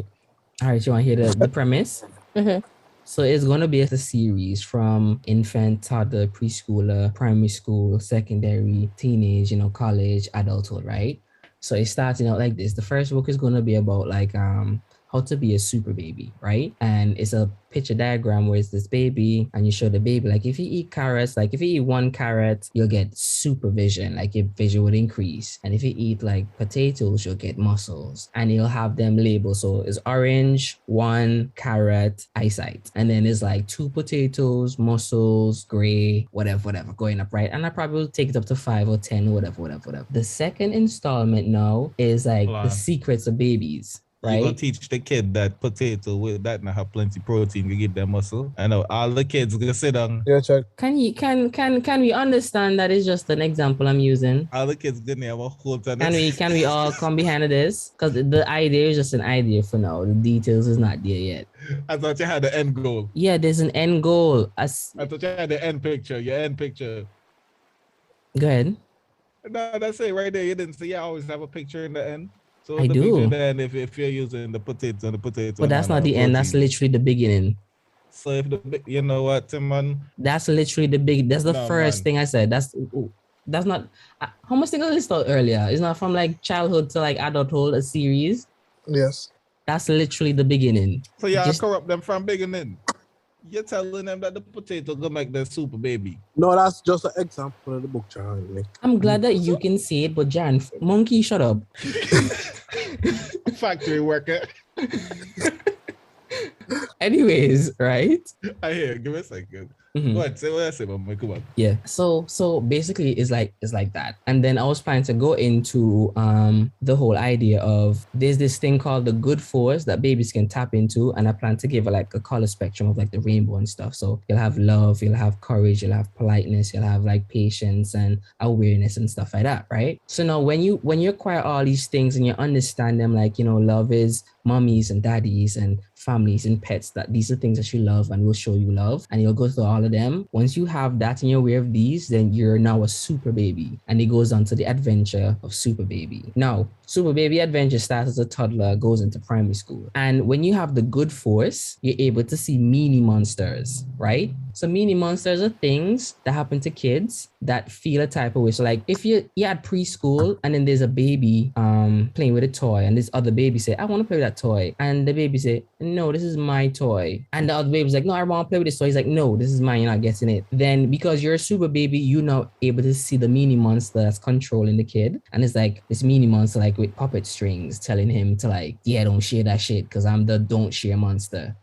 All right, you want to hear the premise? Mm-hmm. So it's going to be a series from infant, toddler, preschooler, primary school, secondary, teenage, college, adulthood, right? So it's starting out like this. The first book is going to be about like how to be a super baby, right? And it's a picture diagram where it's this baby and you show the baby, like if you eat carrots, like if you eat 1 carrot, you'll get supervision, like your vision would increase. And if you eat like potatoes, you'll get muscles, and you'll have them labeled. So it's orange, 1 carrot, eyesight. And then it's like 2 potatoes, muscles, gray, whatever, going up, right? And I probably will take it up to 5 or 10, whatever. The second installment now is like the secrets of babies. Right? You're gonna teach the kid that potato with that and have plenty protein to get their muscle. I know all the kids gonna sit down. Yeah, check. Can we understand that it's just an example I'm using? All the kids gonna have a whole ton. Can we all come behind this? Because the idea is just an idea for now. The details is not there yet. I thought you had the end goal. Yeah, there's an end goal. I thought you had the end picture. Your end picture. Go ahead. No, that's it right there. You didn't see. I always have a picture in the end. So I do. Then if you're using the potato. But that's not the end. That's literally the beginning. So if you know what, Timon? That's literally the big. That's the first thing I said. That's not. How much thing I listed earlier? It's not from like childhood to like adulthood. A series. Yes. That's literally the beginning. So you corrupt them from beginning. You're telling them that the potato gonna make the super baby. No, that's just an example of the book, John. I'm glad that you can see it, but Jan, monkey, shut up. Factory worker. Anyways, right? I hear. Give me a second. Mm-hmm. What? Say what I say, Mama. Come on. Yeah. So basically, it's like that. And then I was planning to go into the whole idea of there's this thing called the good force that babies can tap into, and I plan to give it like a color spectrum of like the rainbow and stuff. So you'll have love, you'll have courage, you'll have politeness, you'll have like patience and awareness and stuff like that, right? So now when you acquire all these things and you understand them, like love is mummies and daddies and families and pets, that these are things that you love and will show you love, and you'll go through all of them. Once you have that and you're aware of these, then you're now a super baby. And it goes on to the adventure of super baby. Now, super baby adventure starts as a toddler, goes into primary school. And when you have the good force, you're able to see meanie monsters, right? So meanie monsters are things that happen to kids that feel a type of way. So like if you're at preschool and then there's a baby playing with a toy and this other baby say, I want to play with that toy. And the baby say, no, this is my toy. And the other baby's like, no, I want to play with this toy. He's like, no, this is mine, you're not getting it. Then because you're a super baby, you're now able to see the meanie monster that's controlling the kid. And it's like this meanie monster like with puppet strings telling him to like, yeah, don't share that shit because I'm the don't share monster.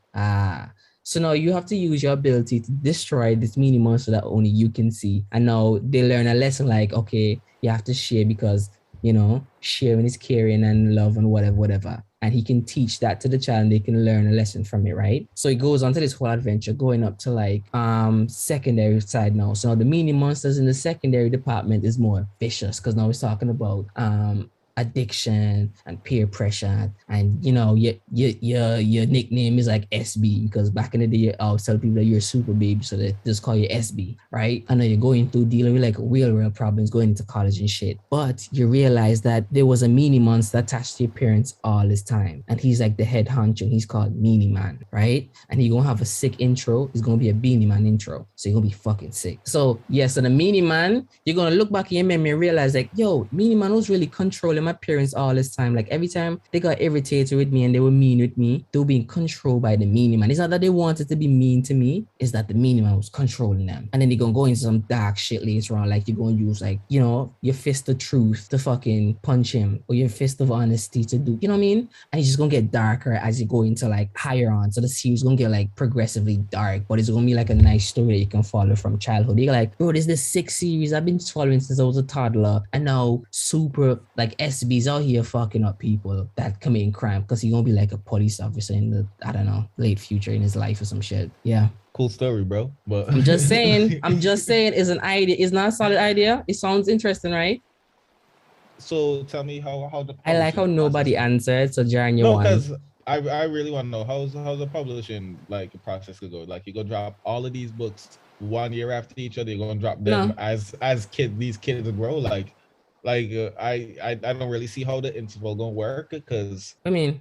So now you have to use your ability to destroy this mini monster that only you can see. And now they learn a lesson like, okay, you have to share because, you know, sharing is caring and love and whatever. And he can teach that to the child and they can learn a lesson from it, right? So it goes on to this whole adventure going up to like secondary side now. So now the mini monsters in the secondary department is more vicious because now we're talking about addiction and peer pressure, and you know your nickname is like SB because back in the day I always tell people that you're a super baby, so they just call you SB, right? I know you're going through dealing with like real problems going into college and shit, but you realize that there was a meanie monster attached to your parents all this time, and he's like the head honcho. He's called Meanie Man, right? And he's gonna have a sick intro. It's gonna be a Beanie Man intro, so you're gonna be fucking sick. So yes, so the Meanie Man, you're gonna look back in your memory and realize like, yo, Meanie Man was really controlling my parents all this time. Like every time they got irritated with me and they were mean with me, they were being controlled by the Meanie Man. It's not that they wanted to be mean to me, it's that the Meanie Man was controlling them. And then they're gonna go into some dark shit later on, like you're gonna use like, you know, your fist of truth to fucking punch him, or your fist of honesty to do, you know what I mean? And it's just gonna get darker as you go into like higher on. So the series gonna get like progressively dark, but it's gonna be like a nice story that you can follow from childhood. You're like, bro, this is the 6th series I've been following since I was a toddler, and now super like SBs out here fucking up people that committing crime because he's gonna be like a police officer in the, I don't know, late future in his life or some shit. Yeah. Cool story, bro. But I'm just saying, it's an idea. It's not a solid idea. It sounds interesting, right? So tell me how the I like how nobody answered. So Jaron, you no, because I really want to know how's the publishing like process could go. Like you go drop all of these books 1 year after each other. You're gonna drop them as these kids grow. I don't really see how the interval gonna work because I mean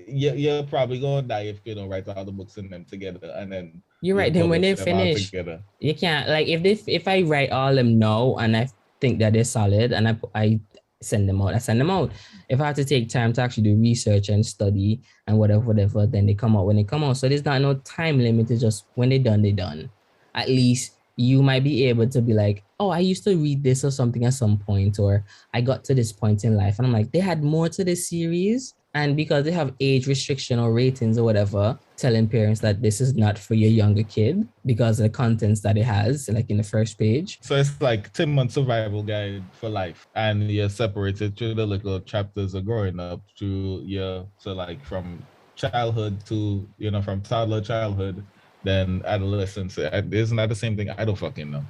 you're probably gonna die if you don't write all the books in them together and then you're right. Then when they finish, you can't like if I write all them now and I think that they're solid and I send them out. If I have to take time to actually do research and study and whatever, then they come out when they come out. So there's not no time limit. It's just when they're done. At least you might be able to be like, oh, I used to read this or something at some point, or I got to this point in life. And I'm like, they had more to this series. And because they have age restriction or ratings or whatever, telling parents that this is not for your younger kid because of the contents that it has, like in the first page. So it's like 10-month survival guide for life. And you're separated through the little chapters of growing up so like from childhood to, you know, from toddler childhood, then adolescence. Isn't that the same thing? I don't fucking know.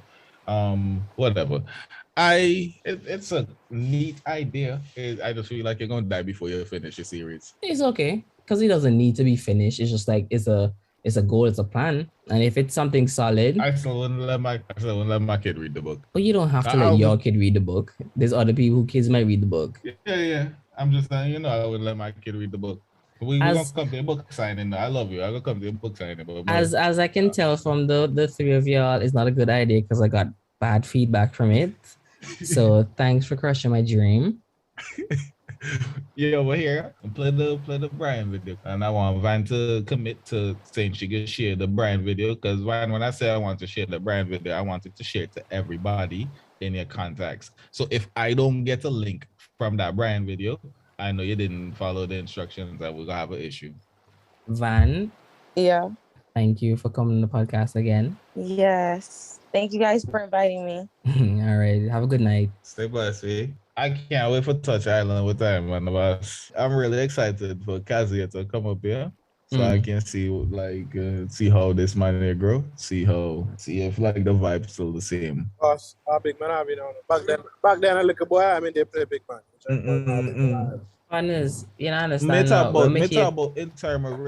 Whatever. It's a neat idea. I just feel like you're gonna die before you finish your series. It's okay because it doesn't need to be finished. It's just like it's a goal, it's a plan, and if it's something solid, I still wouldn't let my kid read the book. But you don't have to let your kid read the book. There's other people who kids might read the book. Yeah. I'm just saying, you know, I would let my kid read the book. We're gonna come to a book signing. I love you. I'm gonna come to a book signing. As I can tell from the three of y'all, it's not a good idea because I got bad feedback from it. So thanks for crushing my dream. Yeah, over here, play the Brian video, and I want Van to commit to saying she can share the Brian video because when I say I want to share the Brian video, I want it to share to everybody in your contacts. So if I don't get a link from that Brian video, I know you didn't follow the instructions. I will have an issue. Van. Yeah. Thank you for coming to the podcast again. Yes. Thank you guys for inviting me. All right. Have a good night. Stay blessed, eh? I can't wait for Touch Island with time, man. I'm really excited for Kazia to come up here. So I can see how this man grow, see if like the vibe's still the same. Boss, big man, I mean, back then, a little boy, I mean, they play big man. Honest, you know, understand. Me talk about in terms of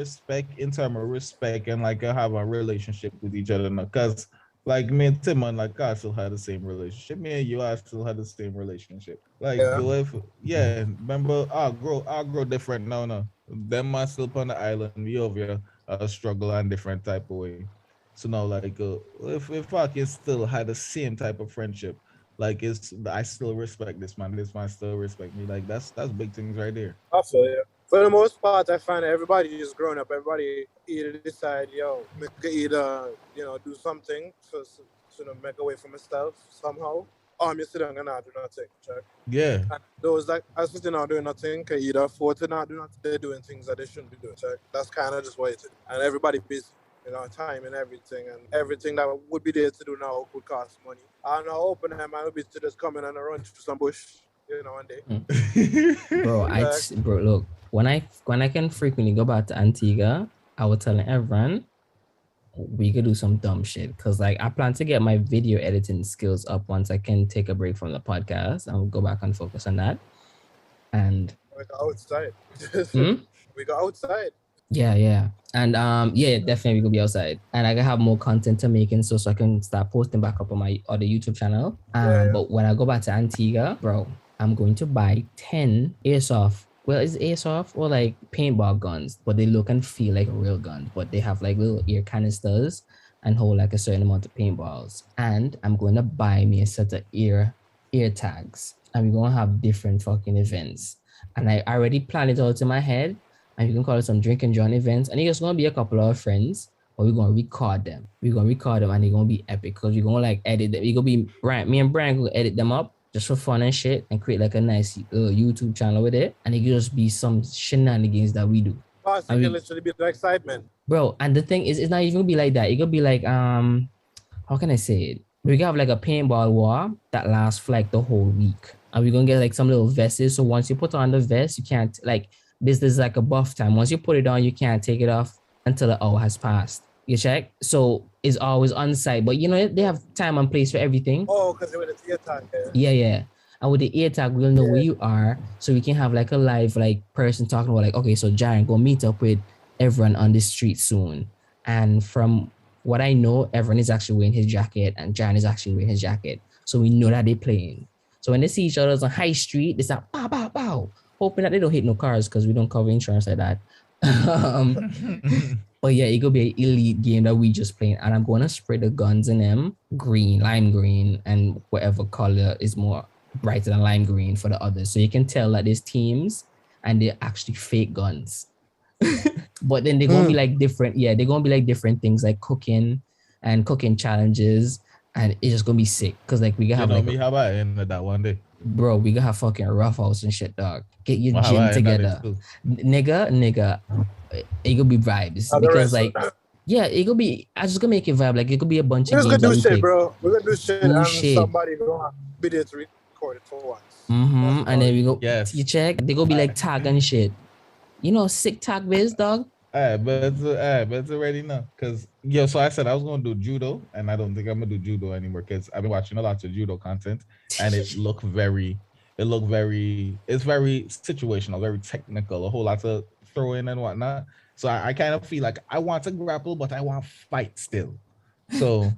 respect, and like have a relationship with each other. Because Like me and Timon, like I still had the same relationship. Me and you, I still had the same relationship. Like Yeah. if yeah, remember I'll grow different now. No, them man still on the island. We over here struggle and different type of way. So now like if I can still have the same type of friendship, like it's I still respect this man. This man still respect me. Like that's big things right there. I feel you. For the most part, I find everybody is growing up. Everybody either decide, yo, make either, do something to make away from myself somehow. Or me sit down and not do nothing. Check. Yeah. And those that are sitting not doing nothing can either afford to not do nothing. They're doing things that they shouldn't be doing. Check. That's kind of just what it is. And everybody busy. Time and everything that would be there to do now could cost money. And I open them, I would be to just come in and run through some bush, one day. Bro, look, when I can frequently go back to Antigua, I was telling everyone we could do some dumb shit. Cause like I plan to get my video editing skills up once I can take a break from the podcast and go back and focus on that. And we go outside. We go outside. Yeah. And definitely we could be outside. And I can have more content to make and so I can start posting back up on my other YouTube channel. But when I go back to Antigua, bro, I'm going to buy 10 airsoft. Well, it's airsoft or like paintball guns, but they look and feel like a real gun, but they have like little air canisters and hold like a certain amount of paintballs. And I'm going to buy me a set of ear tags. And we're going to have different fucking events. And I already planned it out in my head. And you can call it some drink and join events. And it's going to be a couple of friends, but we're going to record them. We're going to record them and they're going to be epic because we're going to like edit them. We're going to be, me and Brian will edit them up just for fun and shit and create like a nice YouTube channel with it. And it could just be some shenanigans that we do. Oh, so it can literally be the excitement. Bro, and the thing is, it's not even going to be like that. It could be like, how can I say it? We can have like a paintball war that lasts for like the whole week. And we're going to get like some little vests. So once you put on the vest, you can't like, this is like a buff time. Once you put it on, you can't take it off until the hour has passed. You check? So it's always on site. But they have time and place for everything. Oh, because with the ear tag. Yeah. And with the ear tag, we'll know where you are. So we can have like a live like person talking about like, okay, so Jaren, go meet up with everyone on the street soon. And from what I know, everyone is actually wearing his jacket and Jaren is actually wearing his jacket. So we know that they're playing. So when they see each other on High Street, they start pow, pow, pow. Hoping that they don't hit no cars because we don't cover insurance like that. But yeah, it could be an elite game that we just playing. And I'm going to spray the guns in them green, lime green, and whatever color is more brighter than lime green for the others. So you can tell that there's teams and they're actually fake guns. But then they're going to be like different. Yeah, they're going to be like different things like cooking challenges. And it's just going to be sick. Because like we can have like... how about I end that one day? Bro, we gonna have fucking rough house and shit, dog. Get your gym together. Nigga. It could be vibes. Because like, yeah, it could be, I just gonna make it vibe. Like it could be a bunch of games. We're gonna do shit, bro. We're gonna do shit and somebody gonna be there to record it for once. And then we go, yes. You check, they gonna be like tag and shit. Sick tag biz, dog. But it's already now. Cause so I said I was gonna do judo, and I don't think I'm gonna do judo anymore because I've been watching a lot of judo content, and it's very situational, very technical, a whole lot of throwing and whatnot. So I kind of feel like I want to grapple, but I want to fight still. So,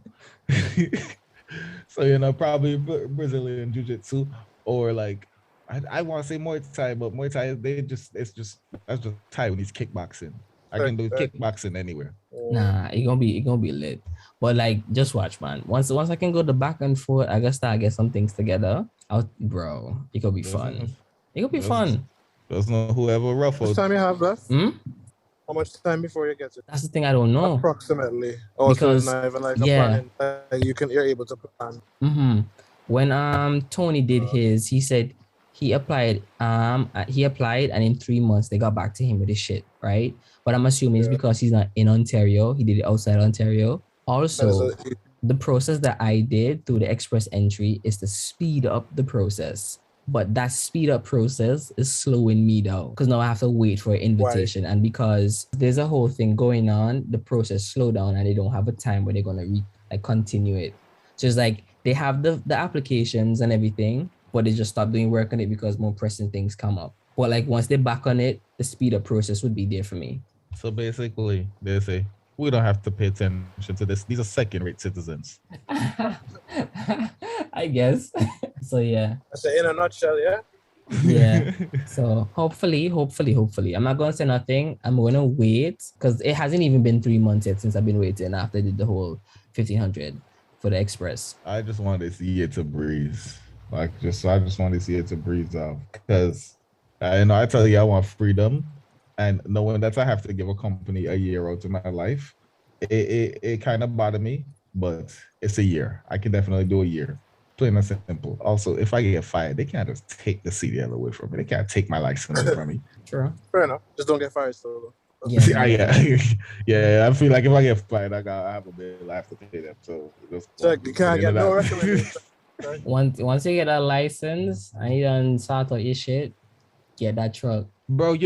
probably Brazilian jiu-jitsu or like I want to say Muay Thai, but Muay Thai that's just Taiwanese kickboxing. I can do kickboxing anywhere. Nah, it gonna be lit. But like, just watch, man. Once I can go the back and forth, I gotta get some things together. Bro, it could be fun. It could be fun. There's no whoever ruffled. How much time you have left? How much time before you get it? That's the thing I don't know. Approximately. Because so not even like a planning. You're able to plan. When Tony did his, he said he applied and in 3 months they got back to him with his shit, right? But I'm assuming it's because he's not in Ontario. He did it outside Ontario. Also, the process that I did through the express entry is to speed up the process. But that speed up process is slowing me down because now I have to wait for an invitation. Why? And because there's a whole thing going on, the process slow down and they don't have a time where they're going to continue it. So it's like they have the applications and everything, but they just stop doing work on it because more pressing things come up. But like once they're back on it, the speed up process would be there for me. So basically, they say We don't have to pay attention to this. These are second-rate citizens. I guess. So yeah. I say in a nutshell, yeah. Yeah. So hopefully. I'm not gonna say nothing. I'm gonna wait because it hasn't even been 3 months yet since I've been waiting after I did the whole 1500 for the express. I just wanted to see it to breeze. I just wanted to see it to breeze off. Because I tell you I want freedom. And knowing that I have to give a company a year out of my life, it kind of bothered me. But it's a year. I can definitely do a year. Plain and simple. Also, if I get fired, they can't just take the CDL away from me. They can't take my license away from me. True. Fair enough. Just don't get fired still. Yeah. I feel like if I get fired, I have a bill. I have to pay them. So you can't get no recommendation. Once you get a license and you done sort out your shit, get that truck. Bro,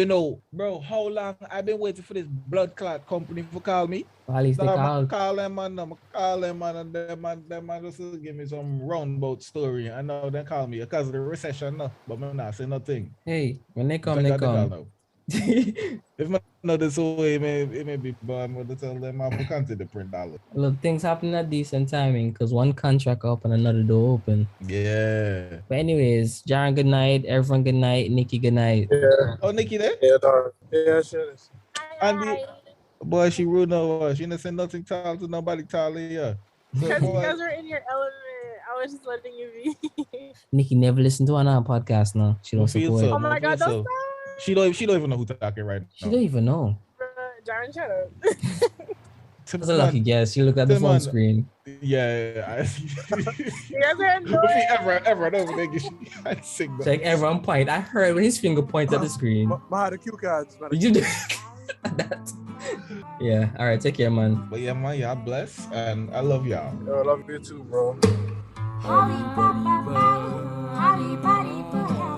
how long I've been waiting for this blood clot company to call me? Well, at least they called. Call them and them man just give me some roundabout story. I know they call me because of the recession, no, but I'm not saying nothing. Hey, when they come, they come. If I know this way, it may be, but I'm going to tell them I have to print dollars. Look, things happen at decent timing because one contract up and another door open. Yeah. But anyways, Jaron, good night. Everyone, good night. Nikki, good night. Yeah. Oh, Nikki there? Yeah, darn. Yeah, sure is. Andy, boy, she rude no. She didn't say nothing to nobody. Yeah. Because you guys were in your element. I was just letting you be. Nikki never listened to our podcast now. She don't support. Oh my God, don't stop. She don't even know who's talking right now. She don't even know. Jaron, shut up. That's a lucky guess. She looked at the phone screen. Yeah. You guys are annoying. Everyone over there, I sing. It's like everyone point. I heard when his finger pointed at the screen. Behind the cue cards. Did you do that? Yeah. All right. Take care, man. But yeah, man. Y'all bless and I love y'all. Yo, I love you too, bro. Holly, Holly,